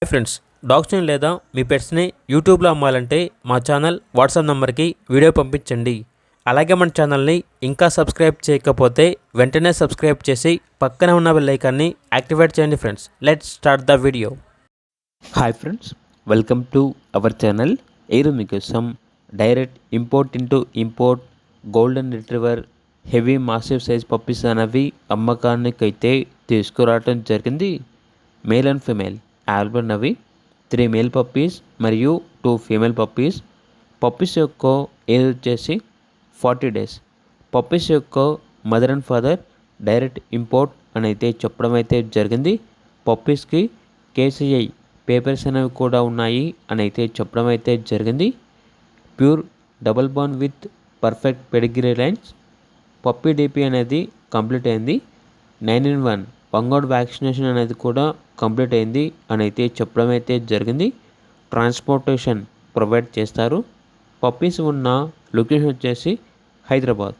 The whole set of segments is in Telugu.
హాయ్ ఫ్రెండ్స్, డాగ్స్ని లేదా మీ పెట్స్ని యూట్యూబ్లో అమ్మాలంటే మా ఛానల్ వాట్సాప్ నెంబర్కి వీడియో పంపించండి. అలాగే మన ఛానల్ని ఇంకా సబ్స్క్రైబ్ చేయకపోతే వెంటనే సబ్స్క్రైబ్ చేసి పక్కనే ఉన్న బెల్ ఐకాన్ని యాక్టివేట్ చేయండి. Friends, let's start the video. Hi friends, welcome to our channel. ఈరోజు మీకోసం direct import golden retriever heavy massive size puppies అనేవి అమ్మకానికైతే తీసుకురావడం జరిగింది. మేల్ అండ్ ఫీమేల్ ఆల్బన్ అవి 3 మేల్ పప్పీస్ మరియు 2 ఫీమేల్ పప్పీస్. పప్పీస్ యొక్క ఏజ్ వచ్చేసి 40 days. పప్పీస్ యొక్క mother and father direct import అని అయితే చెప్పడం అయితే జరిగింది. పప్పీస్కి కేసీఐ పేపర్స్ అనేవి కూడా ఉన్నాయి అని అయితే చెప్పడం అయితే జరిగింది. Pure double born with perfect pedigree lines. Puppy DP అనేది కంప్లీట్ అయింది. 9-in-1 పంగౌడ్ వ్యాక్సినేషన్ అనేది కూడా కంప్లీట్ అయింది అని అయితే చెప్పడం అయితే జరిగింది. ట్రాన్స్పోర్టేషన్ ప్రొవైడ్ చేస్తారు. పప్పీస్ ఉన్న లొకేషన్ వచ్చేసి హైదరాబాద్.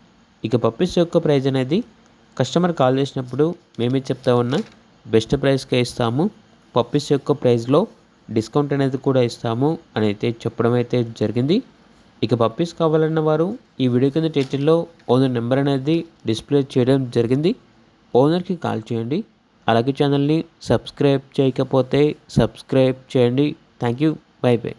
ఇక పప్పీస్ యొక్క ప్రైస్ అనేది కస్టమర్ కాల్ చేసినప్పుడు మేమే చెప్తా ఉన్నా బెస్ట్ ప్రైస్కే ఇస్తాము. పప్పీస్ యొక్క ప్రైస్లో డిస్కౌంట్ అనేది కూడా ఇస్తాము అని అయితే చెప్పడం అయితే జరిగింది. ఇక పప్పీస్ కావాలన్న వారు ఈ వీడియో కింద టైటిల్లో ఓనర్ నెంబర్ అనేది డిస్ప్లే చేయడం జరిగింది. ఓనర్కి కాల్ చేయండి. అలాగే ఛానల్ని సబ్స్క్రైబ్ చేయకపోతే సబ్స్క్రైబ్ చేయండి. Thank you. By by.